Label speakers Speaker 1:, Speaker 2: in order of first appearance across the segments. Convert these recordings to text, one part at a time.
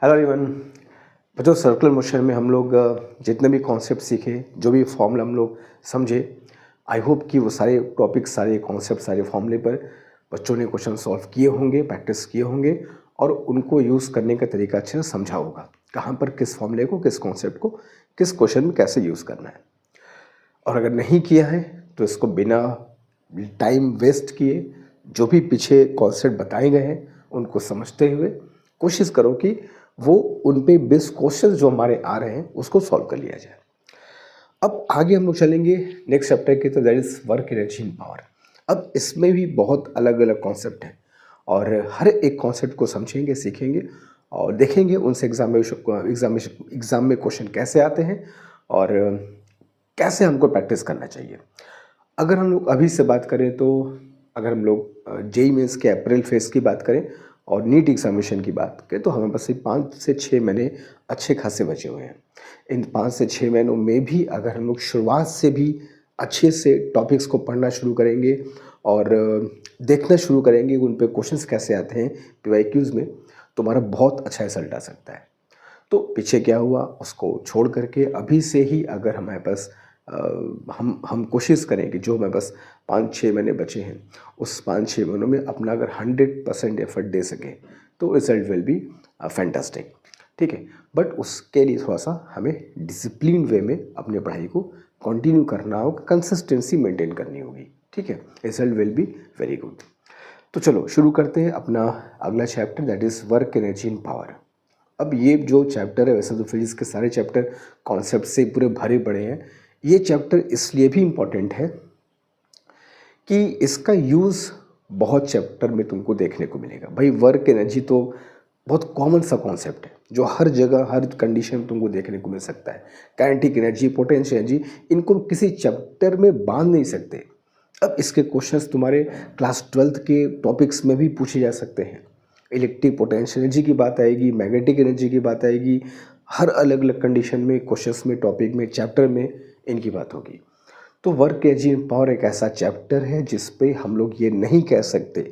Speaker 1: Hello everyone. बच्चों, circular motion में हम लोग जितने भी कॉन्सेप्ट सीखे, जो भी फॉर्मूला हम लोग समझे, आई होप कि वो सारे टॉपिक, सारे कॉन्सेप्ट, सारे फॉर्मूले पर बच्चों ने क्वेश्चन सॉल्व किए होंगे, प्रैक्टिस किए होंगे और उनको यूज़ करने का तरीका अच्छे से समझा होगा। कहाँ पर किस फॉर्मूले को, किस कॉन्सेप्ट को, किस क्वेश्चन में कैसे यूज़ करना है। और अगर नहीं किया है तो इसको बिना टाइम वेस्ट किए जो भी पीछे कॉन्सेप्ट बताए गए हैं उनको समझते हुए कोशिश करो कि वो उन पे बेस्ड क्वेश्चन जो हमारे आ रहे हैं उसको सॉल्व कर लिया जाए। अब आगे हम लोग चलेंगे नेक्स्ट चैप्टर की, तो that is work energy in power. अब इसमें भी बहुत अलग अलग कॉन्सेप्ट हैं और हर एक कॉन्सेप्ट को समझेंगे, सीखेंगे और देखेंगे उनसे एग्जाम में क्वेश्चन कैसे आते हैं और कैसे हमको प्रैक्टिस करना चाहिए। अगर हम लोग अभी से बात करें तो अगर हम लोग जेई मेंस के अप्रैल फेज की बात करें और नीट एग्जामिनेशन की बात करें तो हमें बस 5 से 6 महीने अच्छे खासे बचे हुए हैं। इन 5 से 6 महीनों में भी अगर हम लोग शुरुआत से भी अच्छे से टॉपिक्स को पढ़ना शुरू करेंगे और देखना शुरू करेंगे उन पे क्वेश्चंस कैसे आते हैं पीवाईक्यूज़ में, तो हमारा बहुत अच्छा रिजल्ट आ सकता है। तो पीछे क्या हुआ उसको छोड़ करके अभी से ही अगर हमारे पास हम कोशिश करें कि जो हमारे पास 5-6 महीने बचे हैं उस 5-6 महीनों में अपना अगर 100% एफर्ट दे सकें तो रिजल्ट विल बी फैंटास्टिक। ठीक है, बट उसके लिए थोड़ा सा हमें डिसिप्लिन वे में अपनी पढ़ाई को कंटिन्यू करना होगा, कंसिस्टेंसी मेंटेन करनी होगी। ठीक है, result will be very good. तो चलो शुरू करते हैं अपना अगला chapter, that is work energy in power. अब ये जो चैप्टर है, वैसे तो फिजिक्स के सारे चैप्टर कॉन्सेप्ट से पूरे भरे पड़े हैं, ये चैप्टर इसलिए भी इम्पॉर्टेंट है कि इसका यूज़ बहुत चैप्टर में तुमको देखने को मिलेगा। भाई वर्क एनर्जी तो बहुत कॉमन सा कॉन्सेप्ट है जो हर जगह हर कंडीशन में तुमको देखने को मिल सकता है। काइनेटिक एनर्जी, पोटेंशियल एनर्जी, इनको किसी चैप्टर में बांध नहीं सकते। अब इसके क्वेश्चंस तुम्हारे क्लास 12th के टॉपिक्स में भी पूछे जा सकते हैं। इलेक्ट्रिक पोटेंशियल एनर्जी की बात आएगी, मैग्नेटिक एनर्जी की बात आएगी, हर अलग अलग कंडीशन में, क्वेश्चंस में, टॉपिक में, चैप्टर में इनकी बात होगी। तो वर्क एनर्जी इन पावर एक ऐसा चैप्टर है जिस पे हम लोग ये नहीं कह सकते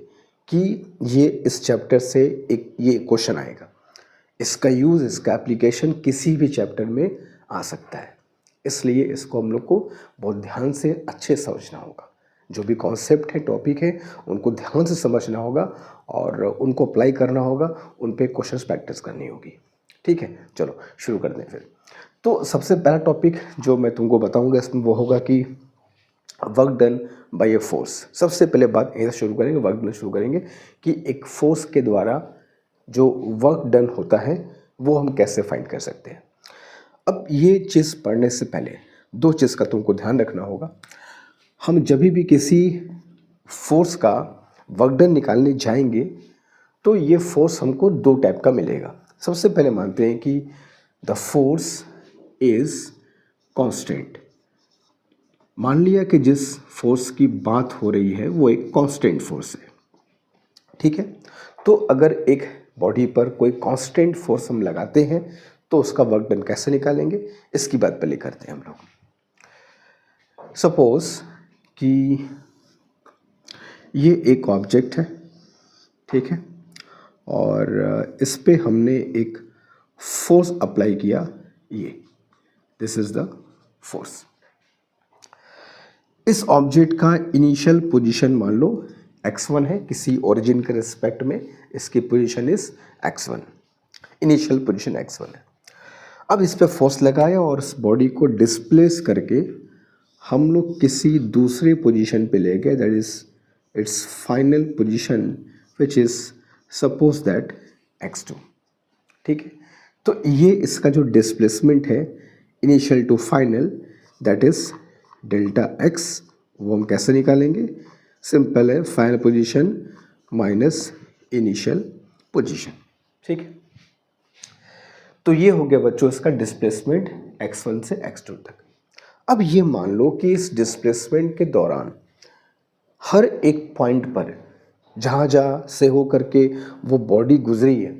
Speaker 1: कि ये इस चैप्टर से एक ये क्वेश्चन आएगा। इसका यूज़, इसका एप्लीकेशन किसी भी चैप्टर में आ सकता है। इसलिए इसको हम लोग को बहुत ध्यान से अच्छे समझना होगा। जो भी कॉन्सेप्ट है, टॉपिक है, उनको ध्यान से समझना होगा और उनको अप्लाई करना होगा, उन पे क्वेश्चंस प्रैक्टिस करनी होगी। ठीक है, चलो शुरू करते हैं फिर। तो सबसे पहला टॉपिक जो मैं तुमको बताऊंगा इसमें वो होगा कि work done bye a force. सबसे पहले बात ऐसे शुरू करेंगे, वर्क डन शुरू करेंगे कि एक फोर्स के द्वारा जो वर्क डन होता है वो हम कैसे फाइंड कर सकते हैं। अब ये चीज़ पढ़ने से पहले दो चीज़ का तुमको ध्यान रखना होगा। हम जब भी किसी फोर्स का वर्क डन निकालने जाएंगे तो ये फोर्स हमको दो टाइप का मिलेगा। सबसे पहले मानते हैं कि द फोर्स इज कांस्टेंट। मान लिया कि जिस फोर्स की बात हो रही है वो एक कांस्टेंट फोर्स है। ठीक है, तो अगर एक बॉडी पर कोई कांस्टेंट फोर्स हम लगाते हैं तो उसका वर्क डन कैसे निकालेंगे, इसकी बात पहले करते हैं हम लोग। सपोज कि ये एक ऑब्जेक्ट है, ठीक है, और इस पे हमने एक फोर्स अप्लाई किया, ये दिस इज द फोर्स। इस ऑब्जेक्ट का इनिशियल पोजीशन मान लो x1 है, किसी ओरिजिन के रिस्पेक्ट में इसकी position is x1, initial position x1 है। अब इस पे फोर्स लगाया और इस बॉडी को डिस्प्लेस करके हम लोग किसी दूसरे पोजीशन पे ले गए, that is its final position which is suppose that x2। ठीक है, तो ये इसका जो डिस्प्लेसमेंट है initial to final, that is delta x, वो हम कैसे निकालेंगे? सिंपल है, final position minus initial position. ठीक है, तो ये हो गया बच्चों इसका डिस्प्लेसमेंट x1 से x2 तक। अब ये मान लो कि इस डिस्प्लेसमेंट के दौरान हर एक पॉइंट पर जहाँ जहाँ से हो करके वो बॉडी गुजरी है,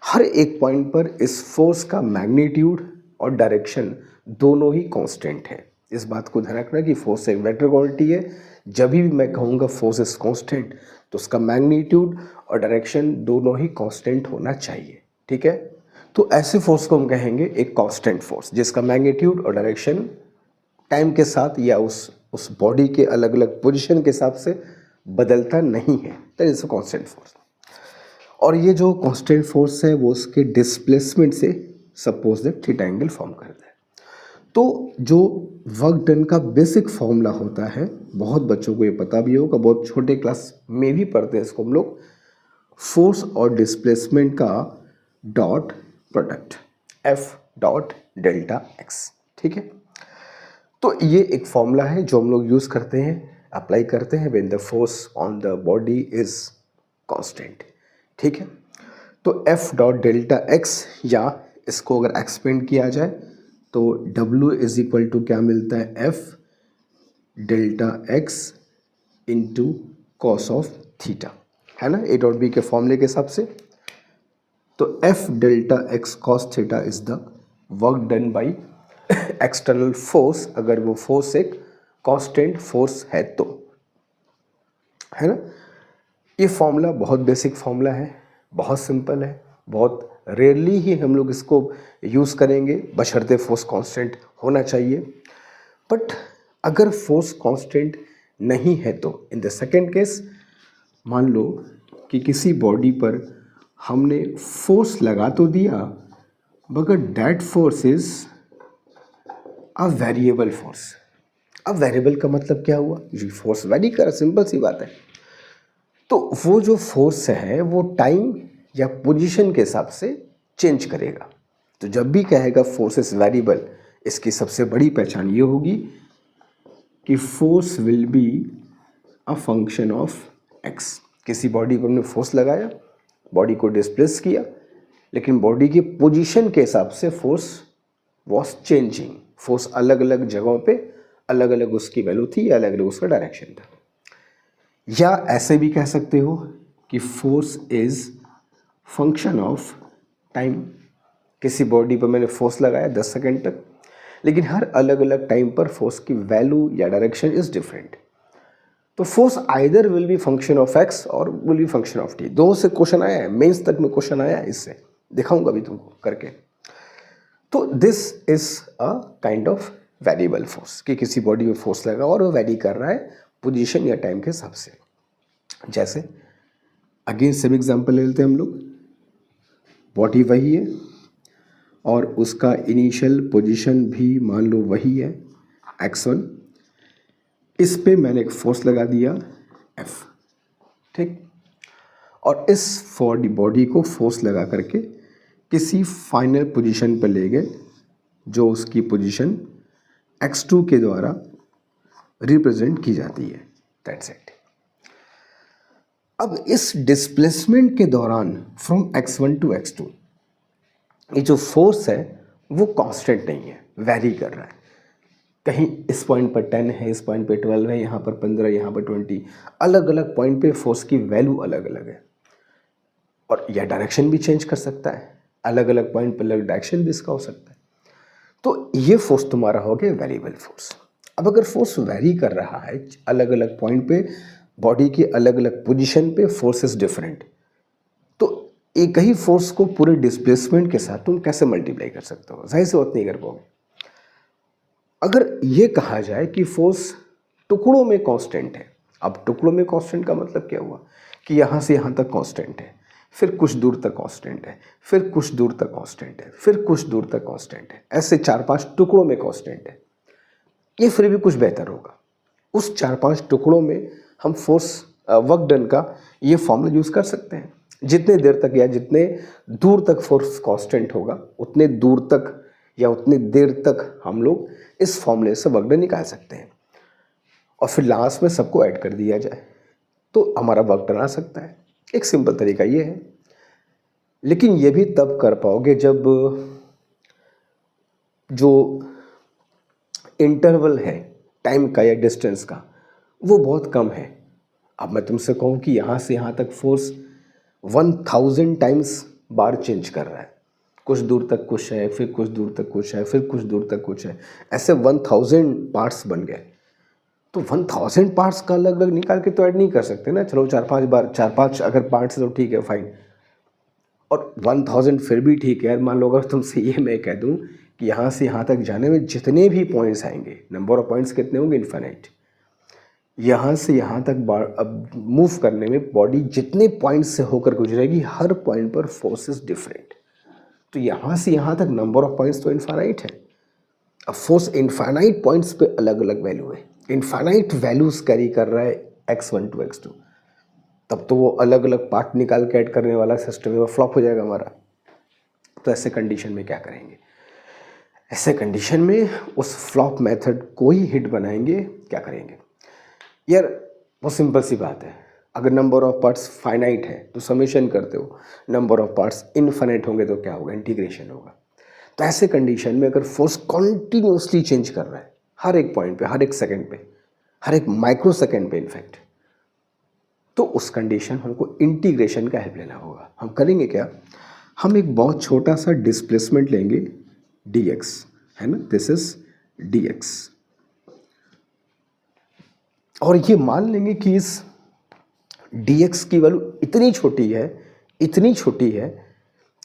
Speaker 1: हर एक पॉइंट पर इस फोर्स का मैग्नीट्यूड और डायरेक्शन दोनों ही कांस्टेंट है। इस बात को ध्यान रखना कि फोर्स एक वेक्टर क्वांटिटी है। जब भी मैं कहूँगा फोर्स इज कांस्टेंट तो उसका मैग्नीट्यूड और डायरेक्शन दोनों ही कांस्टेंट होना चाहिए। ठीक है, तो ऐसे फोर्स को हम कहेंगे एक कांस्टेंट फोर्स, जिसका मैग्नीट्यूड और डायरेक्शन टाइम के साथ या उस बॉडी के अलग अलग पोजीशन के हिसाब से बदलता नहीं है, that is a constant force. और ये जो कांस्टेंट फोर्स है वो उसके डिस्प्लेसमेंट से suppose that theta angle form करता है। तो जो वर्क डन का बेसिक फॉर्मूला होता है, बहुत बच्चों को ये पता भी होगा, बहुत छोटे क्लास में भी पढ़ते हैं इसको हम लोग, फोर्स और डिस्प्लेसमेंट का dot product F dot delta x. ठीक है, तो ये एक फॉर्मूला है जो हम लोग यूज़ करते हैं, अप्लाई करते हैं when the force on the body is constant. ठीक है, तो एफ डॉट डेल्टा एक्स, या इसको अगर एक्सपेंड किया जाए तो W इज इक्वल टू क्या मिलता है, F delta x into cos of theta, है ना, ए डॉट बी के फॉर्मूले के हिसाब से। तो F delta x cos theta is the work done by external force, अगर वो फोर्स एक कांस्टेंट फोर्स है तो, है ना। ये फॉर्मूला बहुत बेसिक फॉर्मूला है, बहुत सिंपल है, बहुत रेयरली ही हम लोग इसको यूज़ करेंगे, बशर्ते फोर्स कांस्टेंट होना चाहिए। बट अगर फोर्स कांस्टेंट नहीं है तो इन द सेकेंड केस, मान लो कि किसी बॉडी पर हमने फोर्स लगा तो दिया, मगर that force is a variable force. अब वेरिएबल का मतलब क्या हुआ, जी फोर्स वेरी कर, सिंपल सी बात है। तो वो जो फोर्स है वो टाइम या पोजीशन के हिसाब से चेंज करेगा। तो जब भी कहेगा फोर्स इज वेरिएबल, इसकी सबसे बड़ी पहचान ये होगी कि force will be a function of x. किसी बॉडी पर हमने फोर्स लगाया, बॉडी को डिस्प्लेस किया, लेकिन बॉडी की पोजीशन के हिसाब से फोर्स वॉज चेंजिंग। फोर्स अलग अलग जगहों पे अलग अलग उसकी वैल्यू थी, अलग अलग उसका डायरेक्शन था। या ऐसे भी कह सकते हो कि force is function of time. किसी बॉडी पर मैंने फोर्स लगाया 10 सेकेंड तक, लेकिन हर अलग अलग टाइम पर फोर्स की वैल्यू या डायरेक्शन इज डिफरेंट। तो force either will be function of x or will be function of t. दो से क्वेश्चन आया है, मेंस तक में क्वेश्चन आया है, इससे दिखाऊंगा अभी तुमको करके। तो this is a kind of variable force, कि किसी बॉडी में फोर्स लगा और वो वेरी कर रहा है पोजीशन या टाइम के हिसाब से। जैसे अगेन सेम एग्जांपल ले लेते हैं हम लोग, बॉडी वही है और उसका इनिशियल पोजीशन भी मान लो वही है x1, इस पे मैंने एक फोर्स लगा दिया F, ठीक। और इस बॉडी को फोर्स लगा करके किसी फाइनल पोजीशन पर ले गए, जो उसकी पोजीशन x2 के द्वारा रिप्रेजेंट की जाती है, दैट्स इट। अब इस डिस्प्लेसमेंट के दौरान फ्रॉम x1 टू x2 ये जो फोर्स है वो कांस्टेंट नहीं है, वेरी कर रहा है। कहीं इस पॉइंट पर 10 है, इस पॉइंट पे 12 है, यहाँ पर 15, यहाँ पर 20, अलग अलग पॉइंट पे फोर्स की वैल्यू अलग अलग है। और यह डायरेक्शन भी चेंज कर सकता है, अलग अलग पॉइंट पर अलग डायरेक्शन भी इसका हो सकता है। तो ये फोर्स तुम्हारा हो गया वेरिएबल फोर्स। अब अगर फोर्स वेरी कर रहा है अलग अलग पॉइंट पे, बॉडी की अलग अलग पोजीशन पे फोर्स इज डिफरेंट, तो एक ही फोर्स को पूरे डिस्प्लेसमेंट के साथ तुम कैसे मल्टीप्लाई कर सकते हो, जाहिर सी बात नहीं कर पाओगे। अगर ये कहा जाए कि फोर्स टुकड़ों में कांस्टेंट है, अब टुकड़ों में कांस्टेंट का मतलब क्या हुआ कि यहाँ से यहाँ तक कांस्टेंट है, फिर कुछ दूर तक कांस्टेंट है, फिर कुछ दूर तक कांस्टेंट है, फिर कुछ दूर तक कांस्टेंट है, ऐसे 4-5 टुकड़ों में कांस्टेंट है, ये फिर भी कुछ बेहतर होगा। उस 4-5 टुकड़ों में हम फोर्स वर्क डन का ये फॉर्मूला यूज़ कर सकते हैं। जितने देर तक या जितने दूर तक फोर्स कांस्टेंट होगा, उतने दूर तक या उतनी देर तक हम लोग इस फॉर्मूले से वर्क डन निकाल सकते हैं, और फिर लास्ट में सबको ऐड कर दिया जाए तो हमारा वर्क डन आ सकता है। एक सिंपल तरीका ये है, लेकिन ये भी तब कर पाओगे जब जो इंटरवल है टाइम का या डिस्टेंस का वो बहुत कम है। अब मैं तुमसे कहूँ कि यहाँ से यहाँ तक फोर्स 1000 टाइम्स बार चेंज कर रहा है, कुछ दूर तक कुछ है, फिर कुछ दूर तक कुछ है, फिर कुछ दूर तक कुछ है, ऐसे 1000 पार्ट्स बन गए। तो 1000 पार्ट्स का अलग अलग निकाल के तो ऐड नहीं कर सकते ना। चलो 4-5 बार, 4-5 अगर पार्ट्स है तो ठीक है, फाइन। और 1000 फिर भी ठीक है यार। मान लो अगर तुमसे ये मैं कह दूं कि यहाँ से यहाँ तक जाने में जितने भी पॉइंट्स आएंगे, नंबर ऑफ पॉइंट्स कितने होंगे, इन्फिनाइट। यहाँ से यहाँ तक अब मूव करने में बॉडी जितने पॉइंट्स से होकर गुजरेगी, हर पॉइंट पर फोर्स इज डिफरेंट। तो यहाँ से यहाँ तक नंबर ऑफ पॉइंट्स तो इन्फिनाइट है। अब फोर्स इन्फिनाइट पॉइंट्स पे अलग अलग वैल्यू है, इन्फिनाइट वैल्यूज कैरी कर रहा है x1 to x2, तब तो वो अलग अलग पार्ट निकाल के ऐड करने वाला सिस्टम है, वो फ्लॉप हो जाएगा हमारा। तो ऐसे कंडीशन में क्या करेंगे, ऐसे कंडीशन में उस फ्लॉप मेथड को ही हिट बनाएंगे। क्या करेंगे यार, वो सिंपल सी बात है। अगर नंबर ऑफ पार्ट्स फाइनाइट है तो समेशन करते हो, नंबर ऑफ पार्ट्स इनफाइनाइट होंगे तो क्या होगा, इंटीग्रेशन होगा। तो ऐसे कंडीशन में अगर फोर्स कॉन्टिन्यूसली चेंज कर रहा है हर एक पॉइंट पे, हर एक सेकंड पे, हर एक माइक्रो सेकंड पे इनफैक्ट, तो उस कंडीशन हमको इंटीग्रेशन का हेल्प लेना होगा। हम करेंगे क्या, हम एक बहुत छोटा सा डिस्प्लेसमेंट लेंगे dx, है ना, दिस इज dx, और ये मान लेंगे कि इस dx की वैल्यू इतनी छोटी है, इतनी छोटी है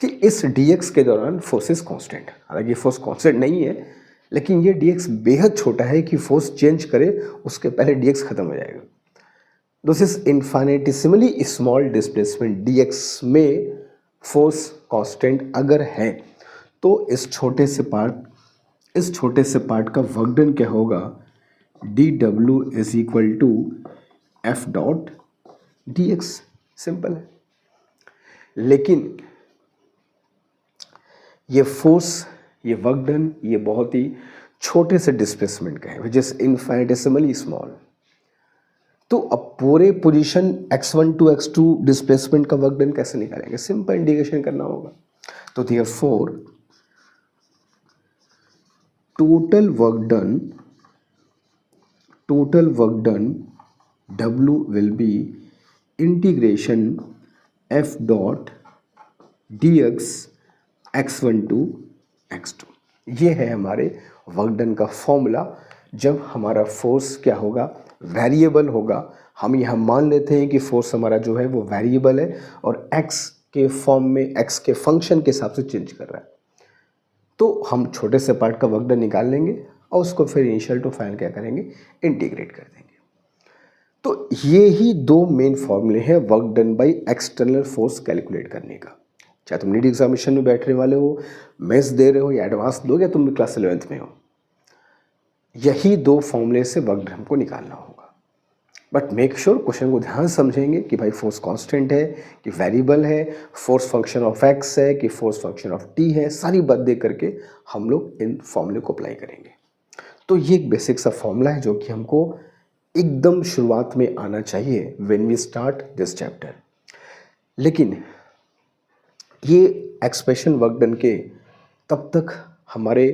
Speaker 1: कि इस dx के दौरान फोर्स इज कांस्टेंट। हालांकि फोर्स कांस्टेंट नहीं है, लेकिन ये dx बेहद छोटा है कि फोर्स चेंज करे उसके पहले dx खत्म हो जाएगा। This is infinitesimally small displacement dx में फोर्स कांस्टेंट अगर है तो इस छोटे से पार्ट का वर्क डन क्या होगा, dw is equal to F dot dx। Simple है। लेकिन ये फोर्स, ये वर्क डन, ये बहुत ही छोटे से डिस्प्लेसमेंट का है, विच इज इन्फिनिटेसिमली स्मॉल। तो अब पूरे position x1 to x2 displacement का वर्क डन कैसे निकालेंगे, सिंपल इंटीग्रेशन करना होगा। तो therefore total work done w will be integration f dot dx x1 to x2। ये है हमारे वर्क डन का फॉर्मूला। जब हमारा फोर्स क्या होगा, वेरिएबल होगा। हम यहाँ मान लेते हैं कि फोर्स हमारा जो है वो वेरिएबल है और x के फॉर्म में, x के फंक्शन के हिसाब से चेंज कर रहा है। तो हम छोटे से पार्ट का वर्क डन निकाल लेंगे और उसको फिर इनिशियल टू फाइनल क्या करेंगे, इंटीग्रेट कर देंगे। तो ये ही दो मेन फॉर्मूले हैं work done by external force calculate करने का। चाहे तुम नीट एग्जामिनेशन में बैठने वाले हो, मेंस दे रहे हो या एडवांस दो, या तुम क्लास 11th में हो, यही दो फॉर्मूले से वर्क डन हमको निकालना होगा। बट मेक श्योर क्वेश्चन को ध्यान समझेंगे कि भाई फोर्स कांस्टेंट है कि वेरिएबल है, फोर्स फंक्शन ऑफ एक्स है कि फोर्स फंक्शन ऑफ टी है, सारी बात देख करके हम लोग इन फॉर्मूले को अप्लाई करेंगे। तो ये एक बेसिक सा फॉर्मूला है जो कि हमको एकदम शुरुआत में आना चाहिए when we start this chapter. लेकिन ये एक्सप्रेशन वर्क डन के तब तक हमारे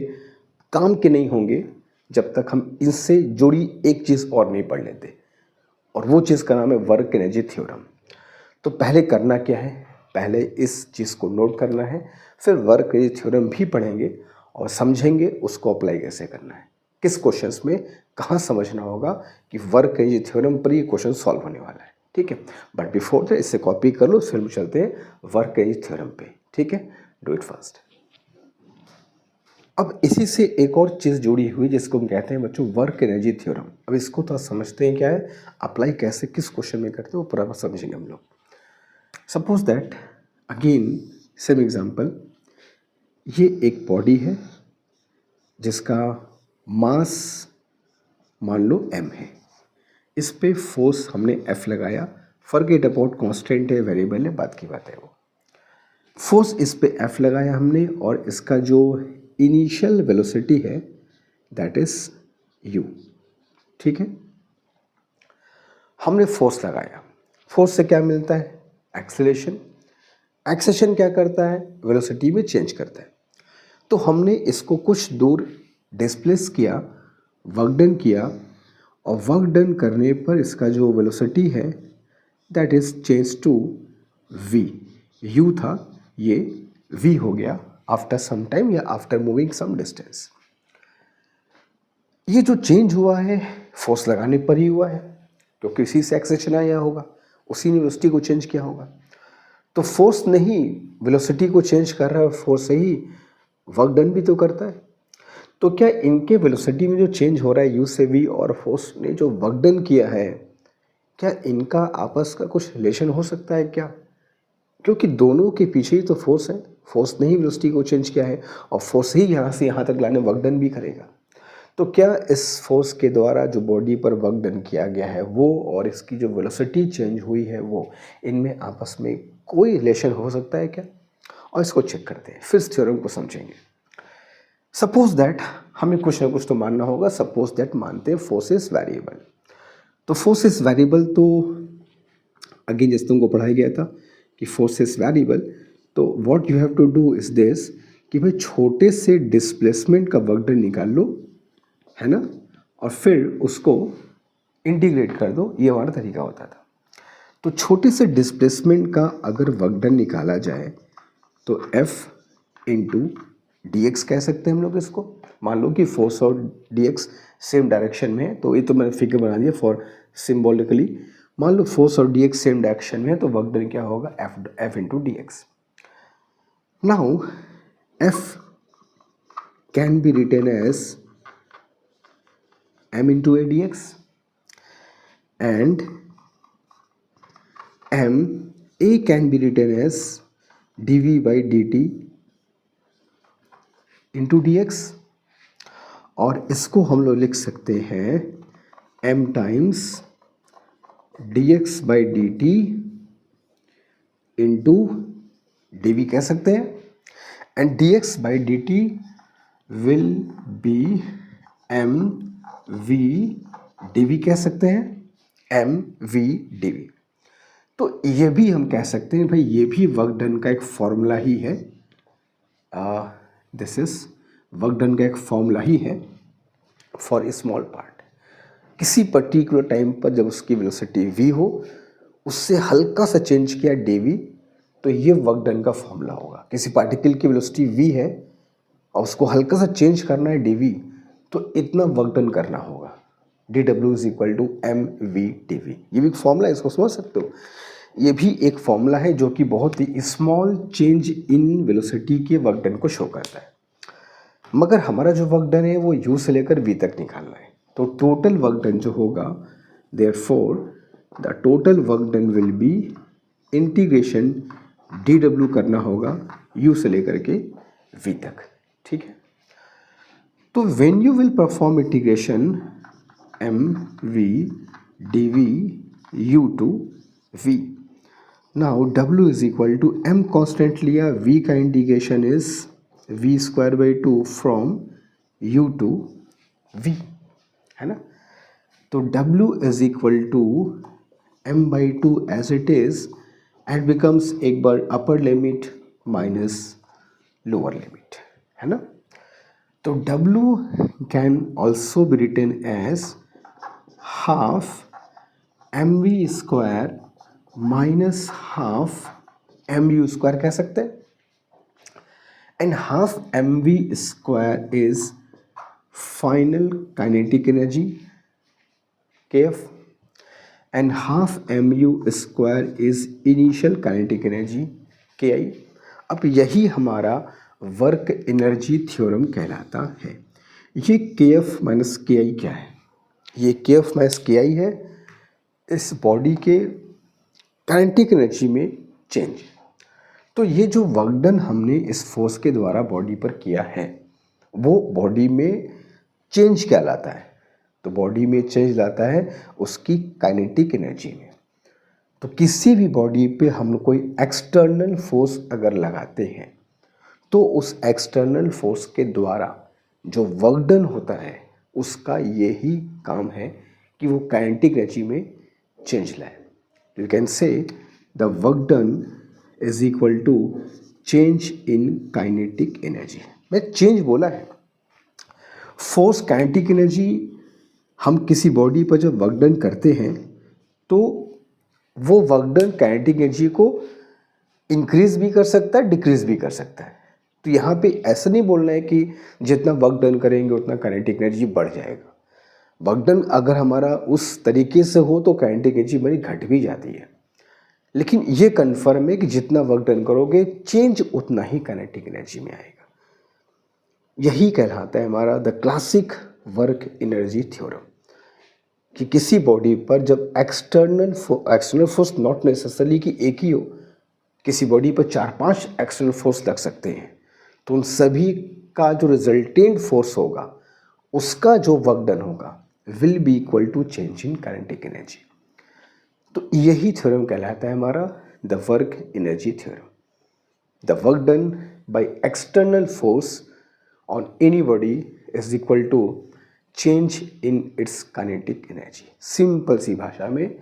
Speaker 1: काम के नहीं होंगे जब तक हम इनसे जुड़ी एक चीज़ और नहीं पढ़ लेते, और वो चीज़ का नाम है वर्क एनर्जी थ्योरम। तो पहले करना क्या है, पहले इस चीज़ को नोट करना है, फिर वर्क एनर्जी थ्योरम भी पढ़ेंगे और समझेंगे उसको अप्लाई कैसे करना है, किस क्वेश्चंस में कहाँ समझना होगा कि वर्क एनर्जी थ्योरम पर ये क्वेश्चन सॉल्व होने वाला है। ठीक है, बट बिफोर दैट इससे कॉपी कर लो, फिर चलते हैं वर्क एनर्जी थ्योरम पे। ठीक है, डू इट फास्ट। अब इसी से एक और चीज़ जुड़ी हुई जिसको हम कहते हैं बच्चों वर्क एनर्जी थ्योरम। अब इसको तो समझते हैं क्या है, अप्लाई कैसे किस क्वेश्चन में करते हैं वो पूरा समझेंगे हम लोग। Suppose that again same example, ये एक बॉडी है जिसका मास मान लो m है, इस पे फोर्स हमने F लगाया, फॉरगेट अबाउट कांस्टेंट है, वेरिएबल है, बात की बात है वो। फोर्स इस पे F लगाया हमने और इसका जो इनिशियल वेलोसिटी है दैट इज u। ठीक है, हमने फोर्स लगाया, फोर्स से क्या मिलता है, एक्सेलरेशन। एक्सेलरेशन क्या करता है, वेलोसिटी में चेंज करता है। तो हमने इसको कुछ दूर डिस्प्लेस किया, वर्क डन किया, और वर्क डन करने पर इसका जो वेलोसिटी है that is change to v। u था, ये v हो गया आफ्टर सम टाइम या आफ्टर मूविंग सम डिस्टेंस। ये जो चेंज हुआ है फोर्स लगाने पर ही हुआ है, क्योंकि इसी से एक्सेलरेशन आया होगा, उसी ने वेलोसिटी को चेंज किया होगा। तो फोर्स नहीं वेलोसिटी को चेंज कर रहा है, फोर्स ही वर्क डन भी तो करता है। तो क्या इनके वेलोसिटी में जो चेंज हो रहा है यू से वी और फोर्स ने जो वर्क डन किया है, क्या इनका आपस का कुछ रिलेशन हो सकता है क्या? क्योंकि दोनों के पीछे ही तो फोर्स है, फोर्स ने ही वेलोसिटी को चेंज किया है और फोर्स ही यहाँ से यहाँ तक लाने वर्क डन भी करेगा। तो क्या इस फोर्स के द्वारा जो बॉडी पर वर्क डन किया गया है वो और इसकी जो वेलोसिटी चेंज हुई है वो, इनमें आपस में कोई रिलेशन हो सकता है क्या? और इसको चेक करते हैं, फिर थ्योरम को समझेंगे। सपोज दैट, हमें कुछ ना कुछ तो मानना होगा। सपोज दैट मानते हैं फोर्स इज वेरिएबल। तो फोर्स इज वेरिएबल, तो अगेन जैसे तुमको पढ़ाया गया था कि फोर्स इज वेरिएबल, तो what you have to do is this कि भाई छोटे से डिस्प्लेसमेंट का वर्क डन निकाल लो, है ना, और फिर उसको इंटीग्रेट कर दो। ये हमारा तरीका होता था। तो छोटे से डिस्प्लेसमेंट का अगर वर्क डन निकाला जाए तो एफ इंटू डी एक्स कह सकते हैं हम लोग इसको। मान लो कि फोर्स और डी एक्स सेम डायरेक्शन में है, तो ये तो मैंने फिगर बना दिया फॉर सिम्बॉलिकली। मान लो फोर्स और डी एक्स सेम डायरेक्शन में है, तो वर्क डन क्या होगा, F into D X. Now F can be written as m into a dx and a can be written as dv by dt into dx, और इसको हम लोग लिख सकते हैं m times dx by dt into dv कह सकते हैं, and dx by dt will be m v dv कह सकते हैं, m v dv। तो ये भी हम कह सकते हैं भाई ये भी वर्क डन का एक फॉर्मूला ही है। दिस इज वर्क डन का एक फॉर्मूला ही है फॉर ए स्मॉल पार्ट। किसी पर्टिकुलर टाइम पर जब उसकी वेलोसिटी v हो, उससे हल्का सा चेंज किया dv, तो ये वर्क डन का फॉर्मूला होगा। किसी पार्टिकल की वेलोसिटी v है और उसको हल्का सा चेंज करना है dv, तो इतना वर्क डन करना होगा। dw is equal to M V dv। ये भी एक फॉर्मूला है, इसको समझ सकते हो। ये भी एक फॉर्मूला है जो कि बहुत ही स्मॉल चेंज इन वेलोसिटी के वर्क डन को शो करता है। मगर हमारा जो वर्क डन है वो u से लेकर v तक निकालना है। तो टोटल वर्क डन जो होगा, therefore the total work done will be integration dw करना होगा u से लेकर के v तक। ठीक है, तो when you will perform integration mv dv u to v, now w is equal to m constant लिया, v का integration is v square by 2 from u to v, है ना। तो w is equal to m by 2 as it is and becomes एक बार upper limit minus lower limit, है ना। तो W can also be written as half mv square minus half mu square कह सकते हैं, and half mv square is final kinetic energy kf and half mu square is initial kinetic energy ki। अब यही हमारा work energy theorem कहलाता है। ये के एफ माइनस के आई क्या है, ये के एफ माइनस के आई है इस बॉडी के काइनेटिक एनर्जी में चेंज। तो ये जो वर्क डन हमने इस फोर्स के द्वारा बॉडी पर किया है वो बॉडी में चेंज कहलाता है। तो बॉडी में चेंज लाता है उसकी काइनेटिक एनर्जी में। तो किसी भी बॉडी पे हम कोई एक्सटर्नल फोर्स अगर लगाते हैं तो उस एक्सटर्नल फोर्स के द्वारा जो वर्क डन होता है उसका यही काम है कि वो काइनेटिक एनर्जी में चेंज लाए। You can say the work done is equal to change in kinetic energy. मैं चेंज बोला है, फोर्स काइनेटिक एनर्जी हम किसी बॉडी पर जब वर्क डन करते हैं तो वो वर्क डन काइनेटिक एनर्जी को इंक्रीज भी कर सकता है, डिक्रीज भी कर सकता है। तो यहाँ पे ऐसा नहीं बोलना है कि जितना वर्क डन करेंगे उतना काइनेटिक एनर्जी बढ़ जाएगा। वर्क डन अगर हमारा उस तरीके से हो तो काइनेटिक एनर्जी हमारी घट भी जाती है। लेकिन ये कन्फर्म है कि जितना वर्क डन करोगे चेंज उतना ही काइनेटिक एनर्जी में आएगा। यही कहलाता है हमारा the classic work energy theorem, कि किसी बॉडी पर जब एक्सटर्नल फोर्स, नॉट नेसेसरली कि एक ही हो, किसी बॉडी पर 4-5 एक्सटर्नल फोर्स लग सकते हैं, तो उन सभी का जो रिजल्टेंट फोर्स होगा उसका जो वर्क डन होगा will be equal to change in kinetic energy. तो यही थ्योरम कहलाता है हमारा the work energy theorem. The work done by external force on any body is equal to change in its kinetic energy. Simple सी भाषा में,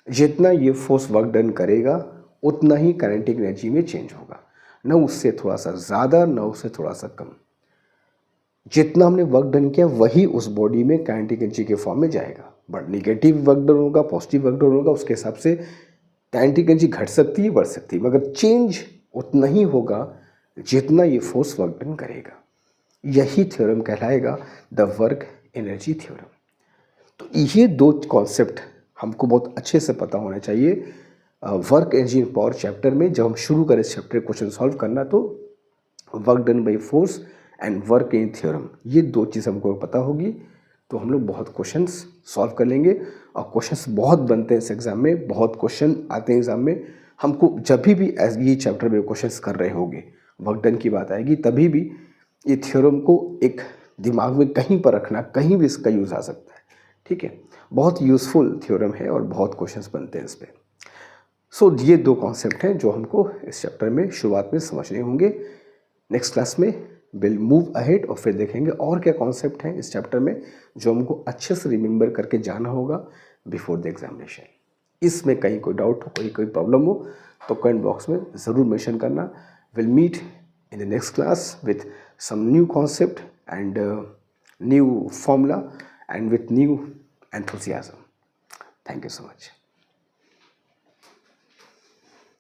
Speaker 1: जितना ये फोर्स वर्क डन करेगा उतना ही काइनेटिक एनर्जी में चेंज होगा, न उससे थोड़ा सा ज़्यादा न उससे थोड़ा सा कम। जितना हमने वर्क डन किया वही उस बॉडी में काइनेटिक एनर्जी के फॉर्म में जाएगा। बट निगेटिव वर्क डन होगा, पॉजिटिव वर्क डन होगा, उसके हिसाब से काइनेटिक एनर्जी घट सकती है, बढ़ सकती है, मगर चेंज उतना ही होगा जितना ये फोर्स वर्क डन करेगा। यही थ्योरम कहलाएगा द वर्क एनर्जी थ्योरम। तो ये दो कॉन्सेप्ट हमको बहुत अच्छे से पता होना चाहिए वर्क एनर्जी पावर चैप्टर में। जब हम शुरू करें इस चैप्टर क्वेश्चन सॉल्व करना, तो work done by force and work in theorem, ये दो चीज़ हमको पता होगी तो हम लोग बहुत क्वेश्चंस सॉल्व कर लेंगे। और क्वेश्चंस बहुत बनते हैं इस एग्ज़ाम में, बहुत क्वेश्चन आते हैं एग्ज़ाम में। हमको जब भी ये चैप्टर में क्वेश्चंस कर रहे होंगे, वर्क डन की बात आएगी, तभी भी ये थ्योरम को एक दिमाग में कहीं पर रखना, कहीं भी इसका यूज़ आ सकता है। ठीक है, बहुत यूज़फुल थ्योरम है और बहुत क्वेश्चंस बनते हैं इस पर। सो ये दो कॉन्सेप्ट हैं जो हमको इस चैप्टर में शुरुआत में समझने होंगे। नेक्स्ट क्लास में विल मूव अहेड और फिर देखेंगे और क्या कॉन्सेप्ट हैं इस चैप्टर में जो हमको अच्छे से रिमेंबर करके जाना होगा बिफोर द एग्जामिनेशन। इसमें कहीं कोई डाउट हो, कोई प्रॉब्लम हो तो कमेंट बॉक्स में ज़रूर मेंशन करना। Will meet in the next class with some new concept and new formula and with new enthusiasm. Thank you so much.